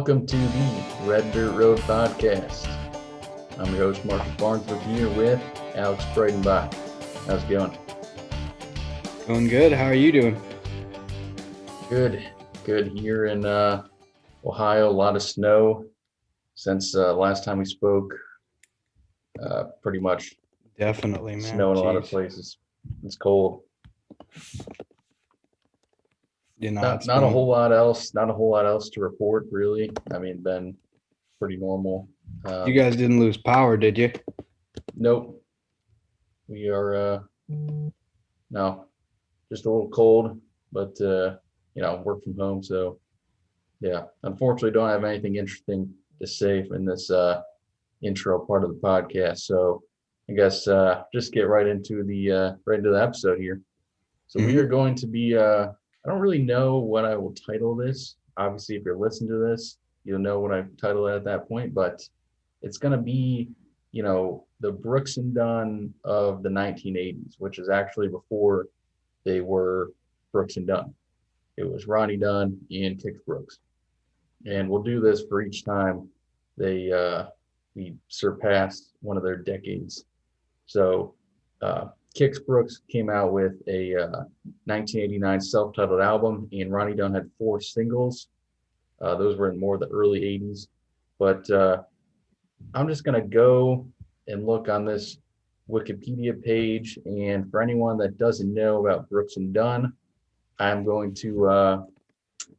Welcome to the Red Dirt Road Podcast. I'm your host, Marcus Barnesworth, here with Alex Breidenbach. How's it going? Going good. How are you doing? Good. Here in Ohio, a lot of snow since last time we spoke. Pretty much Definitely, man. snow in a lot of places. It's cold. Not a whole lot else to report, really. I mean, been pretty normal. You guys didn't lose power, did you? Nope. We are no, just a little cold, but work from home, so yeah. Unfortunately, don't have anything interesting to say in this intro part of the podcast. So I guess just get right into the episode here. So we are going to be I don't really know what I will title this. Obviously, if you're listening to this, you'll know what I title it at that point, but it's going to be, the Brooks and Dunn of the 1980s, which is actually before they were Brooks and Dunn. It was Ronnie Dunn and Kix Brooks. And we'll do this for each time we surpassed one of their decades. So Kix Brooks came out with a 1989 self-titled album, and Ronnie Dunn had 4 singles. Those were in more the early 80s. But I'm just going to go and look on this Wikipedia page. And for anyone that doesn't know about Brooks and Dunn, I'm going to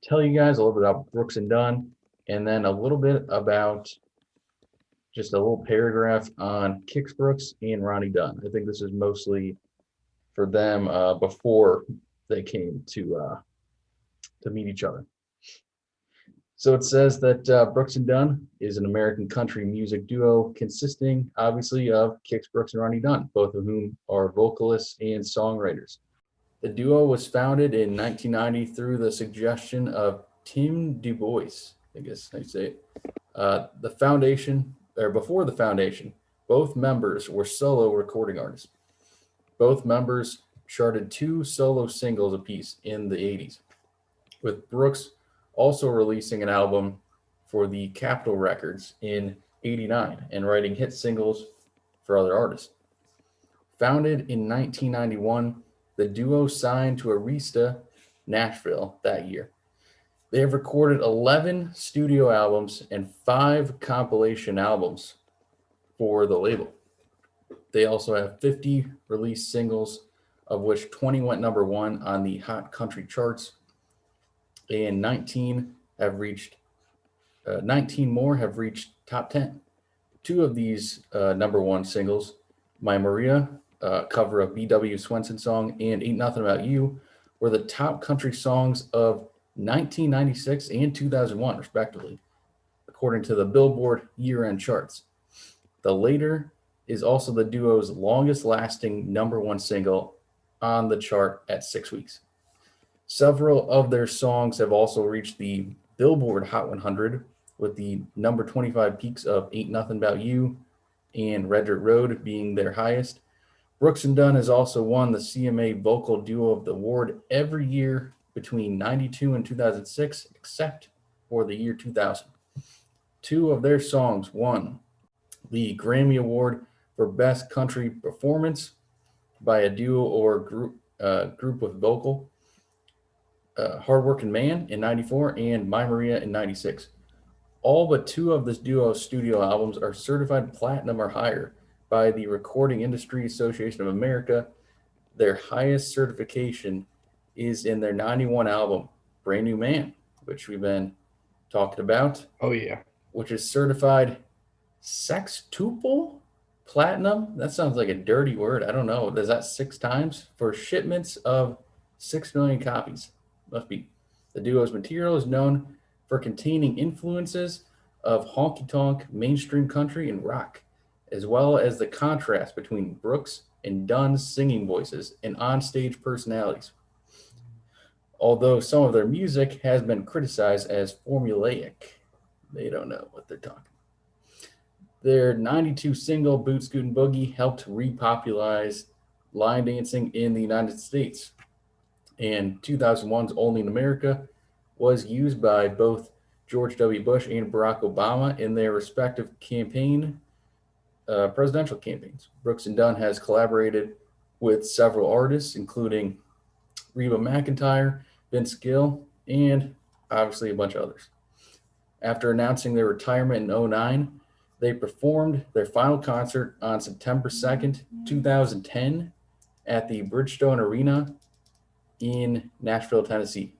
tell you guys a little bit about Brooks and Dunn, and then a little bit about just a little paragraph on Kix Brooks and Ronnie Dunn. I think this is mostly for them before they came to meet each other. So it says that Brooks and Dunn is an American country music duo consisting, obviously, of Kix Brooks and Ronnie Dunn, both of whom are vocalists and songwriters. The duo was founded in 1990 through the suggestion of Tim Du Bois, I guess I say it. Before the foundation, both members were solo recording artists. Both members charted 2 solo singles apiece in the 80s, with Brooks also releasing an album for the Capitol Records in 89 and writing hit singles for other artists. Founded in 1991, the duo signed to Arista Nashville that year. They have recorded 11 studio albums and 5 compilation albums for the label. They also have 50 released singles, of which 20 went number 1 on the Hot Country charts, and 19 more have reached top 10. 2 of these number 1 singles, My Maria, cover of B.W. Swenson song, and Ain't Nothing About You, were the top country songs of 1996 and 2001, respectively, according to the Billboard year-end charts. The later is also the duo's longest-lasting number 1 single on the chart at 6 weeks. Several of their songs have also reached the Billboard Hot 100, with the number 25 peaks of Ain't Nothing About You and Red Dirt Road being their highest. Brooks and Dunn has also won the CMA Vocal Duo of the Award every year between 92 and 2006, except for the year 2000. 2 of their songs won the Grammy Award for Best Country Performance by a duo or group with vocal. Hard Working Man in 94 and My Maria in 96. All but 2 of this duo's studio albums are certified platinum or higher by the Recording Industry Association of America. Their highest certification is in their 91 album, Brand New Man, which we've been talking about. Oh, yeah. Which is certified sextuple platinum. That sounds like a dirty word. I don't know. Is that 6 times? For shipments of 6 million copies. Must be. The duo's material is known for containing influences of honky-tonk, mainstream country, and rock, as well as the contrast between Brooks and Dunn's singing voices and onstage personalities. Although some of their music has been criticized as formulaic, they don't know what they're talking. Their 92 single, Boot Scootin' Boogie, helped repopularize line dancing in the United States. And 2001's Only in America was used by both George W. Bush and Barack Obama in their respective presidential campaigns. Brooks and Dunn has collaborated with several artists, including Reba McEntire, Vince Gill, and obviously a bunch of others. After announcing their retirement in '09, they performed their final concert on September 2nd, 2010 at the Bridgestone Arena in Nashville, Tennessee.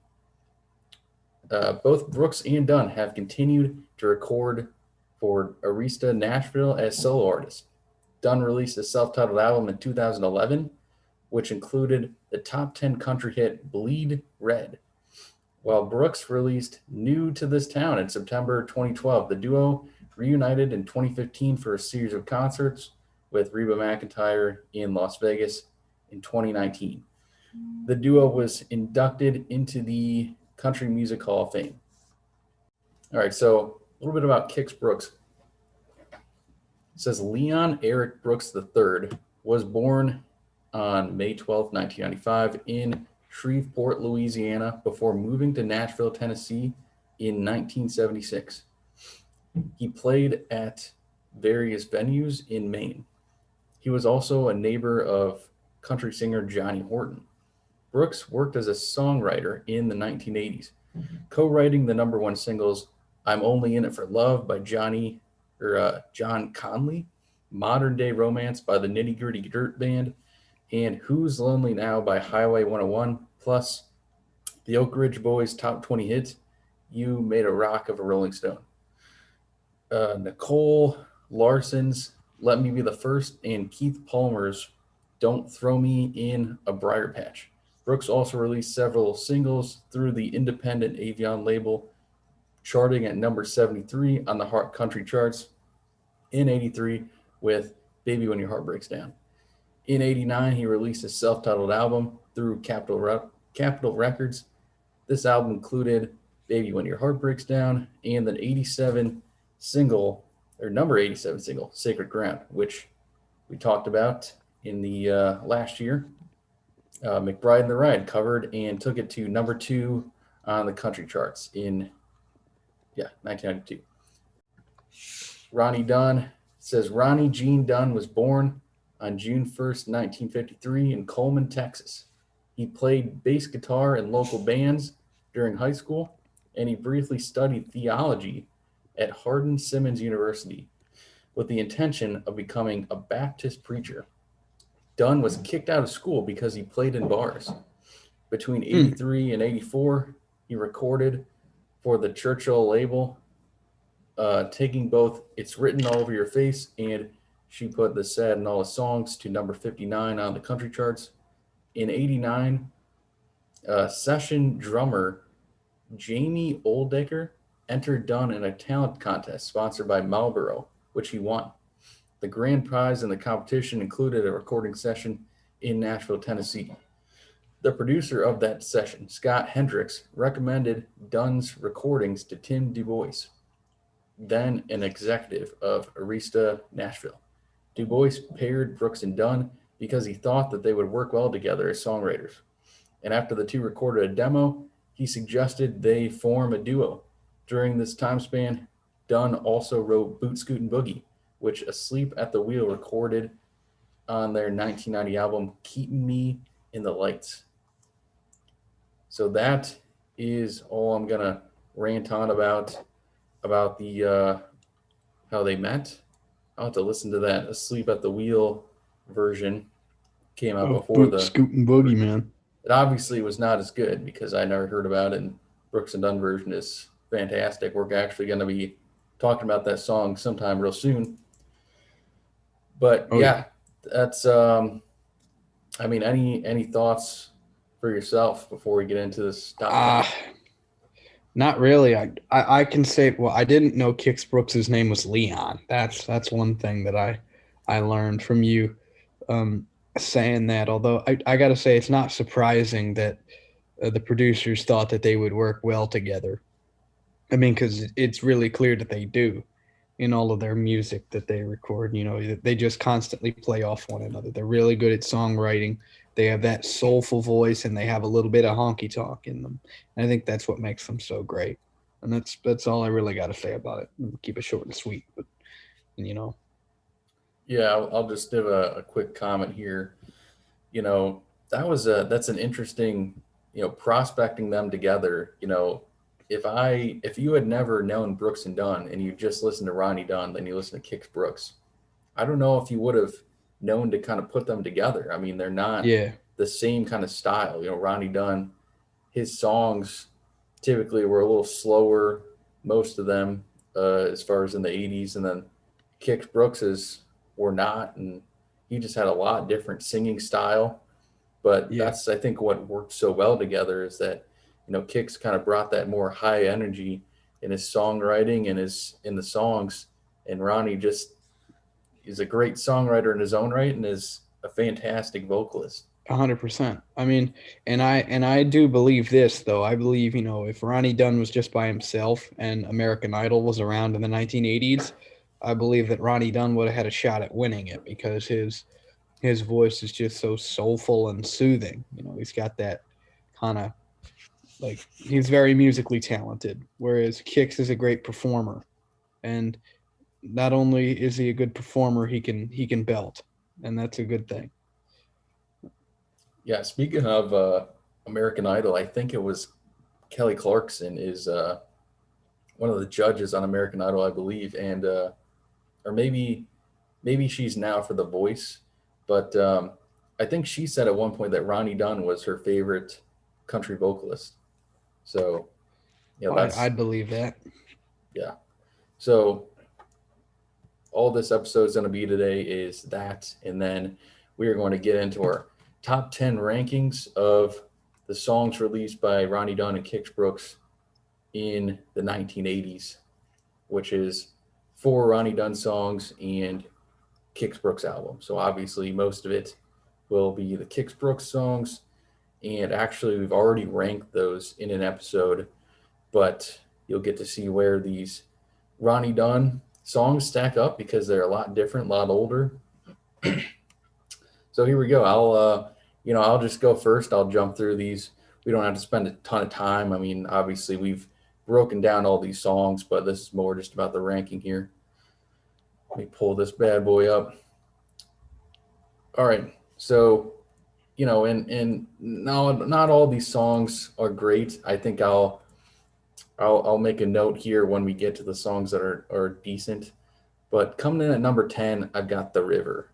Both Brooks and Dunn have continued to record for Arista Nashville as solo artists. Dunn released a self-titled album in 2011, which included the top 10 country hit Bleed Red, while Brooks released New to This Town in September 2012. The duo reunited in 2015 for a series of concerts with Reba McEntire in Las Vegas in 2019. The duo was inducted into the Country Music Hall of Fame. All right, so a little bit about Kix Brooks. It says Leon Eric Brooks III was born on May 12, 1995 in Shreveport, Louisiana, before moving to Nashville, Tennessee in 1976. He played at various venues in Maine. He was also a neighbor of country singer Johnny Horton. Brooks worked as a songwriter in the 1980s, co-writing the number one singles I'm Only in It for Love by John Conley, Modern Day Romance by the Nitty Gritty Dirt Band, and Who's Lonely Now by Highway 101, plus the Oak Ridge Boys' top 20 hits, You Made a Rock of a Rolling Stone. Nicole Larson's Let Me Be the First, and Keith Palmer's Don't Throw Me in a Briar Patch. Brooks also released several singles through the independent Avion label, charting at number 73 on the Heart Country charts in '83 with Baby When Your Heart Breaks Down. In '89, he released a self-titled album through Capitol Records. This album included Baby When Your Heart Breaks Down and the number 87 single, Sacred Ground, which we talked about in the last year. McBride and the Ride covered and took it to number 2 on the country charts in 1992. Ronnie Dunn says Ronnie Gene Dunn was born on June 1st, 1953 in Coleman, Texas. He played bass guitar in local bands during high school, and he briefly studied theology at Hardin-Simmons University with the intention of becoming a Baptist preacher. Dunn was kicked out of school because he played in bars. Between '83 and '84, he recorded for the Churchill label, taking both It's Written All Over Your Face and She Put the Sad in All the Songs to number 59 on the country charts. In '89, session drummer Jamie Oldecker entered Dunn in a talent contest sponsored by Marlboro, which he won. The grand prize in the competition included a recording session in Nashville, Tennessee. The producer of that session, Scott Hendricks, recommended Dunn's recordings to Tim Du Bois, then an executive of Arista Nashville. Du Bois paired Brooks and Dunn because he thought that they would work well together as songwriters. And after the two recorded a demo, he suggested they form a duo. During this time span, Dunn also wrote Boot Scootin' Boogie, which Asleep at the Wheel recorded on their 1990 album, Keepin' Me in the Lights. So that is all I'm going to rant on about the how they met. I'll have to listen to that Asleep at the Wheel version. Came out before the Scootin' Boogie, man. It obviously was not as good because I never heard about it, and Brooks and Dunn version is fantastic. We're actually going to be talking about that song sometime real soon. But that's any thoughts for yourself before we get into this topic? Not really. I can say, well, I didn't know Kix Brooks' name was Leon. That's one thing that I learned from you saying that. Although I got to say, it's not surprising that the producers thought that they would work well together. I mean, because it's really clear that they do in all of their music that they record. You know, they just constantly play off one another. They're really good at songwriting. They have that soulful voice, and they have a little bit of honky tonk in them. And I think that's what makes them so great. And that's all I really got to say about it. Keep it short and sweet, but you know, Yeah, I'll just give a quick comment here. You know, that's an interesting, prospecting them together. If you had never known Brooks and Dunn and you just listened to Ronnie Dunn, then you listen to Kix Brooks, I don't know if you would have known to kind of put them together. I mean, they're not yeah, the same kind of style. Ronnie Dunn, his songs typically were a little slower, most of them, as far as in the 80s. And then Kix Brooks's were not. And he just had a lot different singing style. But yeah, that's, I think, what worked so well together is that, Kix kind of brought that more high energy in his songwriting and in the songs. And Ronnie just is a great songwriter in his own right and is a fantastic vocalist. 100%. I mean, and I do believe this though. I believe if Ronnie Dunn was just by himself and American Idol was around in the 1980s, I believe that Ronnie Dunn would have had a shot at winning it because his voice is just so soulful and soothing. He's got that kind of like he's very musically talented, whereas Kix is a great performer. And not only is he a good performer, he can belt, and that's a good thing. Yeah, speaking of American Idol, I think it was Kelly Clarkson is one of the judges on American Idol, I believe, and or maybe she's now for The Voice, but I think she said at one point that Ronnie Dunn was her favorite country vocalist. So that's I'd believe that. yeah. So all this episode is going to be today is that, and then we are going to get into our top 10 rankings of the songs released by Ronnie Dunn and Kix Brooks in the 1980s, which is four Ronnie Dunn songs and Kix Brooks album. So obviously, most of it will be the Kix Brooks songs. And actually, we've already ranked those in an episode, but you'll get to see where these Ronnie Dunn songs stack up because they're a lot different, a lot older. So here we go. I'll just go first. I'll jump through these. We don't have to spend a ton of time. I mean, obviously we've broken down all these songs, but this is more just about the ranking here. Let me pull this bad boy up. All right. So, and not all these songs are great. I think I'll make a note here when we get to the songs that are decent. But coming in at number 10, I've got The River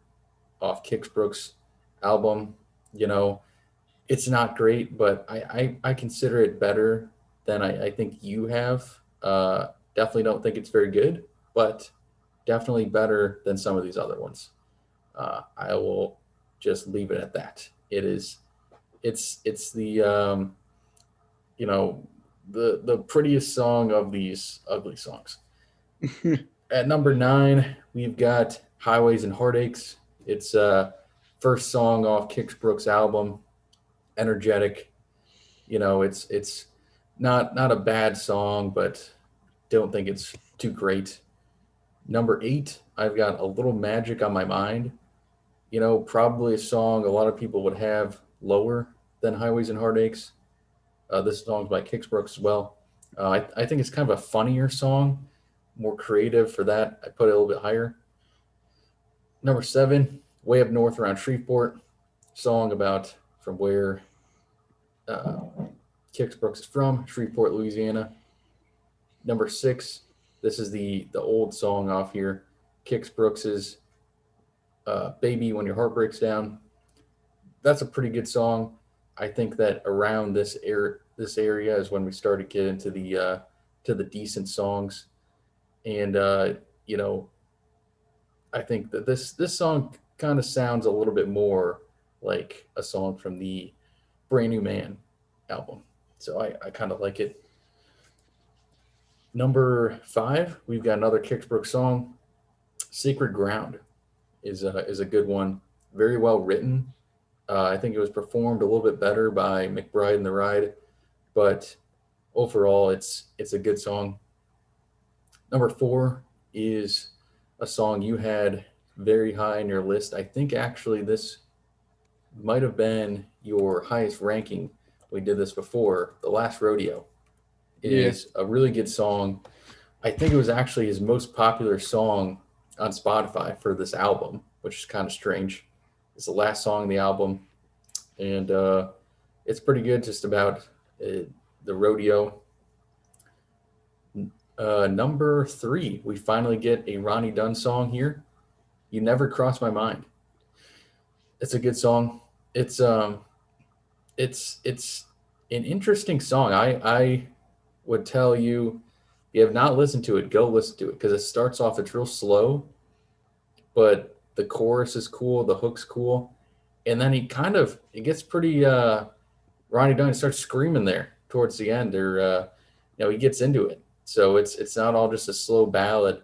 off Kix Brooks' album. You know, it's not great, but I consider it better than I think you have. Definitely don't think it's very good, but definitely better than some of these other ones. I will just leave it at that. It's the you know the prettiest song of these ugly songs. At number 9, we've got Highways and Heartaches. It's first song off Kix Brooks' album, energetic. It's not a bad song, but don't think it's too great. Number 8, I've got A Little Magic on My Mind. Probably a song a lot of people would have lower than Highways and Heartaches. This song's by Kix Brooks as well. I think it's kind of a funnier song, more creative for that. I put it a little bit higher. Number 7, Way Up North Around Shreveport, song about from where uh, Kix Brooks is from, Shreveport, Louisiana. Number 6, this is the old song off here, Kix Brooks's "Baby When Your Heart Breaks Down." That's a pretty good song. I think that around this area is when we started to get into the decent songs, and you know, I think that this song kind of sounds a little bit more like a song from the Brand New Man album. So I kind of like it. Number 5, we've got another Kix Brooks song. "Sacred Ground" is a good one. Very well written. I think it was performed a little bit better by McBride and the Ride, but overall, it's a good song. Number 4 is a song you had very high in your list. I think actually this might have been your highest ranking. We did this before, "The Last Rodeo." Yeah. is a really good song. I think it was actually his most popular song on Spotify for this album, which is kind of strange. It's the last song on the album, and it's pretty good. Just about uh, the rodeo. Number three, we finally get a Ronnie Dunn song here. You never crossed my mind. It's a good song. It's it's an interesting song. I would tell you, if you have not listened to it, go listen to it because it starts off. It's real slow, but the chorus is cool. The hook's cool, and then he kind of it gets pretty. Ronnie Dunn starts screaming there towards the end, or he gets into it. So it's not all just a slow ballad.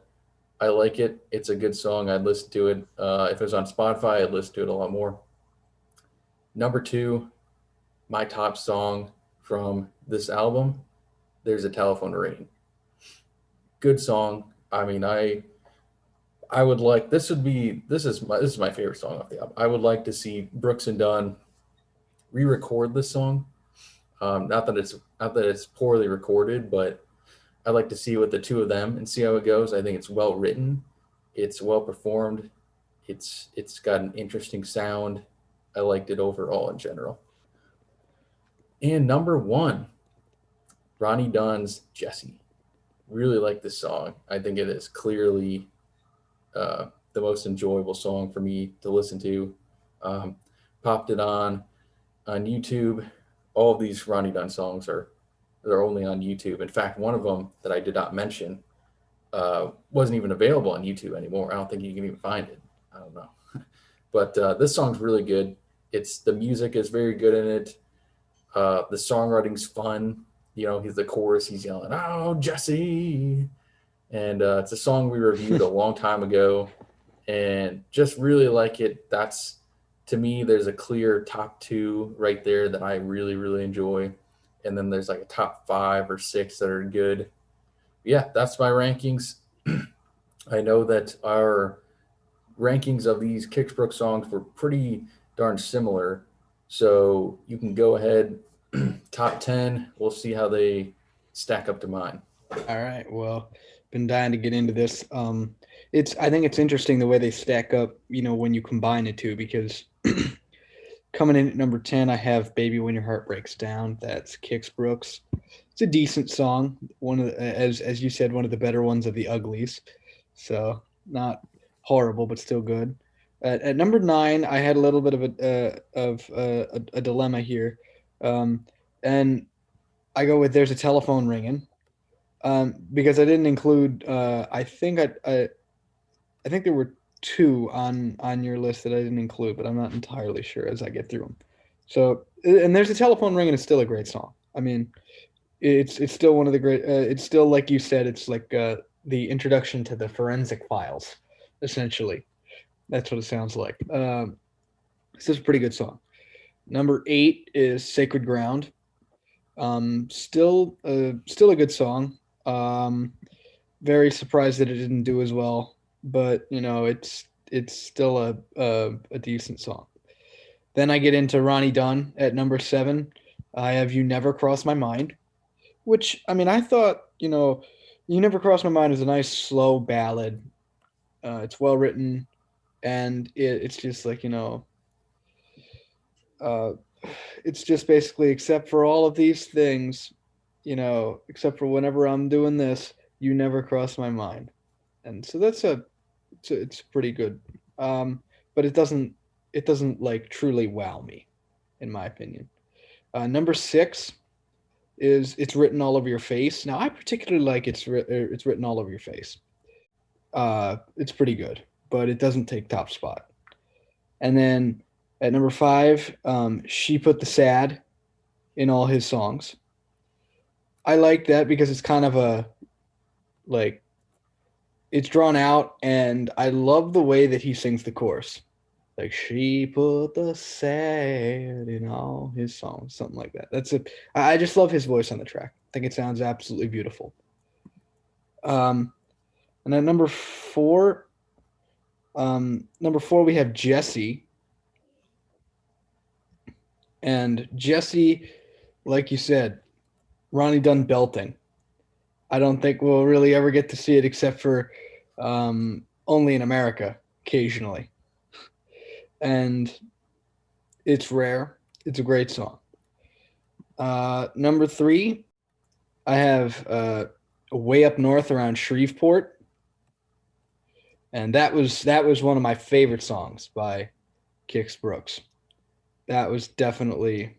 I like it. It's a good song. I'd listen to it. If it was on Spotify, I'd listen to it a lot more. Number two, my top song from this album, There's a Telephone Ringing. Good song. I mean, I would like this is my favorite song off the album. I would like to see Brooks and Dunn re-record this song. Not that it's poorly recorded, but I like to see with the two of them and see how it goes. I think it's well written, it's well performed, it's got an interesting sound. I liked it overall in general. And number one, Ronnie Dunn's Jesse. Really like this song. I think it is clearly the most enjoyable song for me to listen to. Um, Popped it on YouTube. All of these Ronnie Dunn songs are they're only on YouTube. In fact, one of them that I did not mention wasn't even available on YouTube anymore. I don't think you can even find it. I don't know, but this song's really good. It's the music is very good in it. The songwriting's fun. He's the chorus. He's yelling, "Oh, Jesse!" And it's a song we reviewed a long time ago, and just really like it. That's to me, there's a clear top two right there that I really, really enjoy, and then there's like a top five or six that are good. Yeah, that's my rankings. I know that our rankings of these Kicksbrook songs were pretty darn similar, so you can go ahead top 10. We'll see how they stack up to mine. All right. Well, been dying to get into this. I think it's interesting the way they stack up, when you combine the two, because coming in at number 10, I have Baby When Your Heart Breaks Down. That's Kix Brooks. It's a decent song. One of the, as you said, one of the better ones of the Uglies. So not horrible, but still good. At number 9, I had a little bit of a dilemma here, and I go with "There's a Telephone Ringing," because I didn't include. I think there were two on your list that I didn't include, but I'm not entirely sure as I get through them. So, and "There's a Telephone Ringing" is still a great song. I mean, it's still one of the great. It's still, like you said, it's like the introduction to the forensic files, essentially. That's what it sounds like. This is a pretty good song. Number 8 is "Sacred Ground." Still a good song. Very surprised that it didn't do as well, but it's still a decent song. Then I get into Ronnie Dunn at number 7. I have "You Never Cross My Mind," which, I mean, I thought, "You Never Cross My Mind" is a nice slow ballad. It's well written, and it's just like, uh, it's just basically, except for all of these things, except for whenever I'm doing this, you never cross my mind. And so it's pretty good. But it doesn't like truly wow me, in my opinion. Number 6 is "It's Written All Over Your Face." Now, I particularly like "It's Written All Over Your Face." It's pretty good, but it doesn't take top spot. And then at number 5, "She Put the Sad" in all his songs. I like that because it's kind of like it's drawn out, and I love the way that he sings the chorus. Like, "She put the sad in all his songs," something like that. That's it. I just love his voice on the track. I think it sounds absolutely beautiful. Um, and then number four, we have Jesse. And Jesse, like you said, Ronnie Dunn belting. I don't think we'll really ever get to see it except for only in America occasionally. And it's rare. It's a great song. Number three, I have Way Up North around Shreveport. And that was one of my favorite songs by Kix Brooks. That was definitely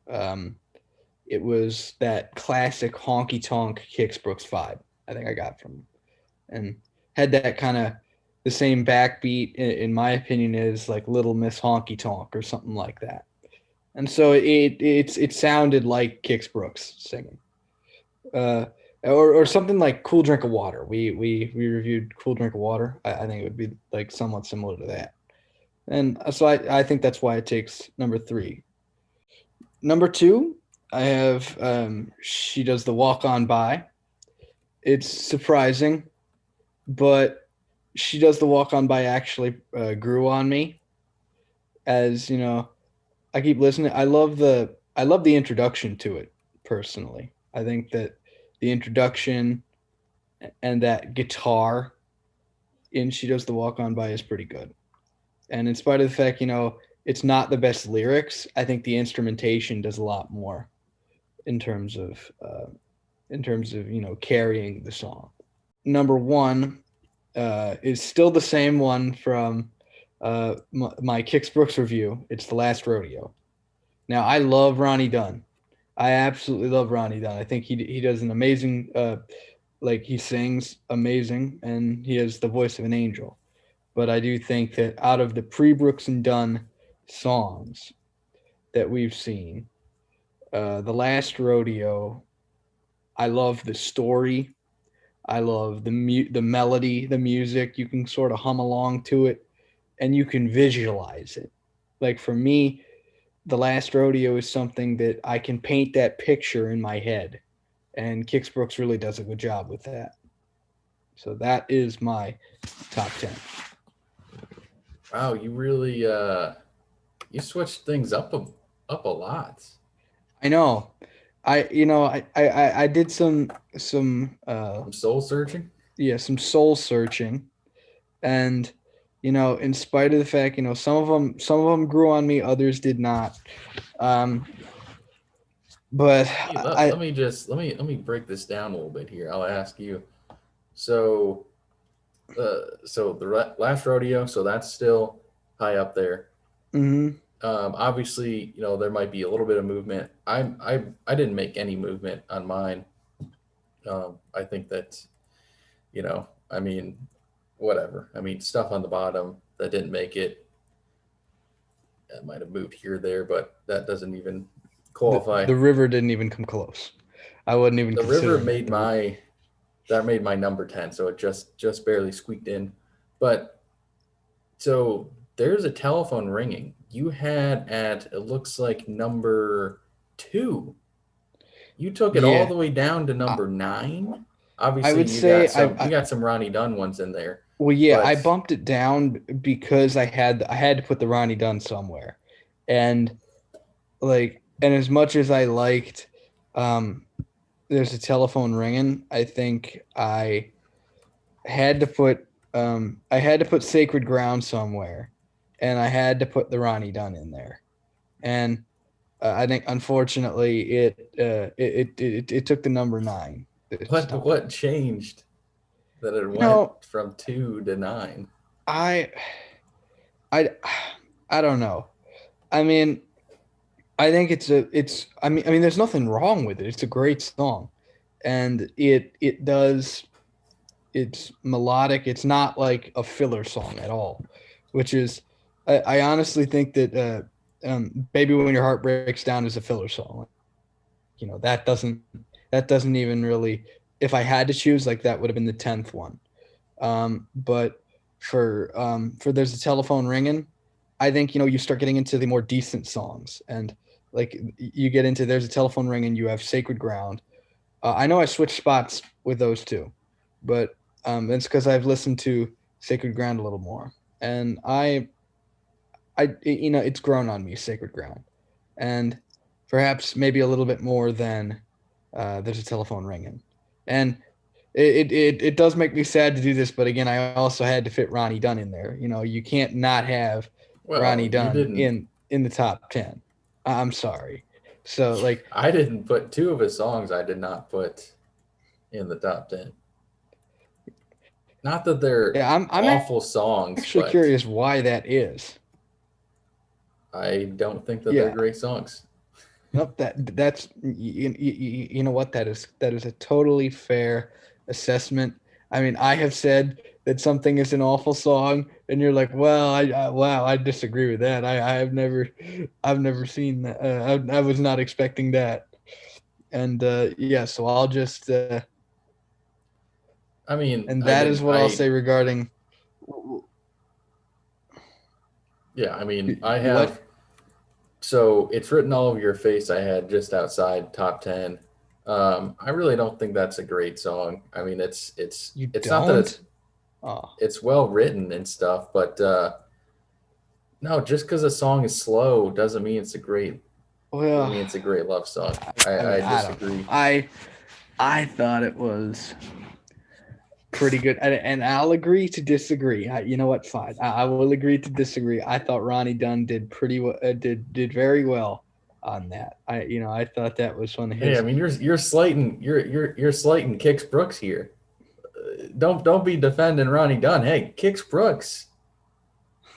um, it was that classic honky tonk Kix Brooks vibe. I think I got from him, and had that kind of the same backbeat. In my opinion, is like Little Miss Honky Tonk or something like that. And so it sounded like Kix Brooks singing, uh, or something like Cool Drink of Water. We reviewed Cool Drink of Water. I think it would be like somewhat similar to that. And so I think that's why it takes number three. Number two, I have She Does the Walk On By. It's surprising, but She Does the Walk On By actually grew on me. As you know, I keep listening. I love the introduction to it personally. I think that the introduction and that guitar in She Does the Walk On By is pretty good. And in spite of the fact, it's not the best lyrics, I think the instrumentation does a lot more in terms of carrying the song. Number one is still the same one from my Kix Brooks review. It's The Last Rodeo. Now I love Ronnie Dunn. I absolutely love Ronnie Dunn. I think he does an amazing like he sings amazing and he has the voice of an angel. But I do think that out of the Pre-Brooks and Dunn songs that we've seen, The Last Rodeo, I love the story. I love the melody, the music. You can sort of hum along to it, and you can visualize it. Like for me, The Last Rodeo is something that I can paint that picture in my head, and Kix Brooks really does a good job with that. So that is my top 10. Wow, you really you switched things up a lot. I know. I did some I'm soul searching. yeah, some soul searching, and in spite of the fact, some of them grew on me, others did not. Um, but Hey, I let me just let me break this down a little bit here. I'll ask you. So so the last rodeo, so that's still high up there. mhm, Obviously, there might be a little bit of movement. I didn't make any movement on mine. I think that I mean, whatever. I mean, stuff on the bottom that didn't make it, might have moved here or there, but that doesn't even qualify. the river didn't even come close. I wasn't even The river considering made it. my number 10, so it just barely squeaked in. But so there's a telephone ringing. You had at, it looks like, number 2. You took it all Yeah, the way down to I, number 9. I Obviously, would you say got some you got some Ronnie Dunn ones in there, well, yeah, I but bumped it down because I had to put the Ronnie Dunn somewhere, and and as much as I liked, um, there's a telephone ringing. I think had to put I had to put Sacred Ground somewhere, and I had to put the Ronnie Dunn in there. And I think unfortunately it took the number 9 this what time. what changed that it You went know, from 2 to 9? I I I don't know. I mean, I think I mean there's nothing wrong with it. It's a great song. And it's melodic. It's not like a filler song at all, which is I honestly think that "Baby When Your Heart Breaks Down" is a filler song. That doesn't even really. If I had to choose, like that would have been the 10th one. But for There's a Telephone Ringing, I think you start getting into the more decent songs, and like you get into There's a Telephone Ringing, you have Sacred Ground. I know I switched spots with those two, but it's because I've listened to Sacred Ground a little more, and it's grown on me, Sacred Ground, and perhaps maybe a little bit more than There's a Telephone Ringing. And it does make me sad to do this, but again, I also had to fit Ronnie Dunn in there. You can't not have Well, Ronnie you Dunn didn't. in the top 10. I'm sorry. So like, I didn't put two of his songs. I did not put in the top 10. Not that they're yeah, I'm awful songs, actually but curious why that is. I don't think that they're Yeah, great songs. nope. That's you know what, that is a totally fair assessment. I mean, I have said that something is an awful song, and you're like, well, wow, I disagree with that. I've never seen that. I was not expecting that. And yeah, so I'll just I mean, and I that is didn't. what I'll say regarding Yeah, I mean, I what. have. So it's written all over your face. I had just outside top 10. I really don't think that's a great song. I mean, You it's not that don't? Oh, it's well written and stuff, but no, just because a song is slow doesn't mean it's a great doesn't well, mean it's a great love song. I mean, I I don't know. disagree. I thought it was pretty good, and I'll agree to disagree. You know what? Fine, I will agree to disagree. I thought Ronnie Dunn did pretty well, did very well on that. I thought that was one of Hey, I his. mean, you're slighting Kix Brooks here. Don't be defending Ronnie Dunn. Hey, Kix Brooks,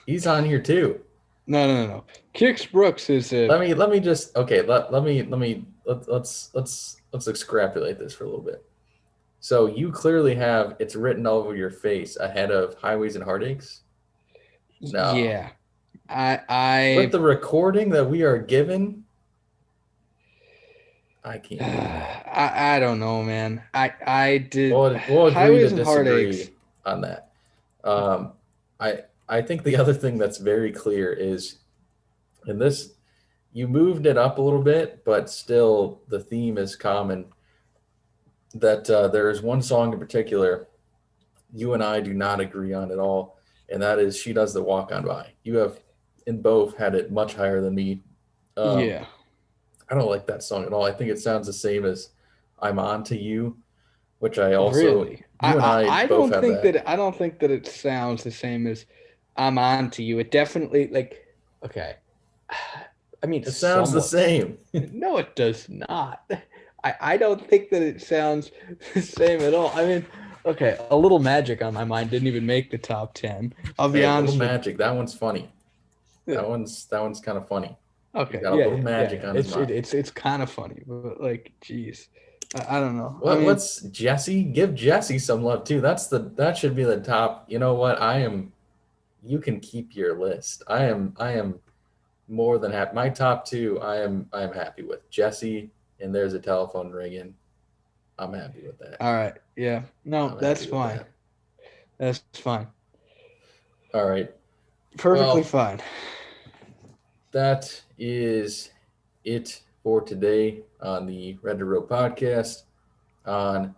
he's on here too. No. Kix Brooks is a Let me just okay. Let's extrapolate this for a little bit. So you clearly have it's written all over your face ahead of Highways and Heartaches. No, yeah. I with I the recording that we are given, I can't do that. I don't know, man. I did We'll agree to Highways and Heartaches. disagree on that. Um, I think the other thing that's very clear is in this you moved it up a little bit, but still the theme is common. That there is one song in particular you and I do not agree on at all, and that is "She Does the Walk On By." You have in both had it much higher than me. Um, Yeah, I don't like that song at all. I think it sounds the same as "I'm On to You," which I also really. you and I both have that. I don't think that it sounds the same as I'm on to you. It definitely like okay. I mean, It sounds the somewhat. same. No, it does not. I don't think that it sounds the same at all. I mean, okay, a little magic on my mind didn't even make the top 10. I'll be Hey, Little honest with Magic, that one's funny. you. That one's kind of funny. He's Okay, got a yeah, little yeah, yeah, magic yeah. on his mind. It's kind of funny, but like, geez, I don't know. I What mean, what's Jesse? Give Jesse some love too. That should be the top. You know what? I am. You can keep your list. I am more than happy. My top two. I am happy with Jesse. And there's a telephone ringing. I'm happy with that. all right, yeah, no, I'm that's happy with fine. that. That's fine. All right. Perfectly Well, fine. that is it for today on the Red to Road podcast. On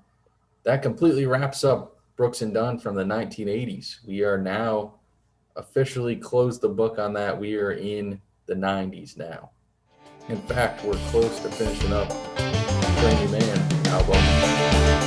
that completely wraps up Brooks and Dunn from the 1980s. We are now officially closed the book on that. We are in the 90s now. In fact, we're close to finishing up Brand New Man album.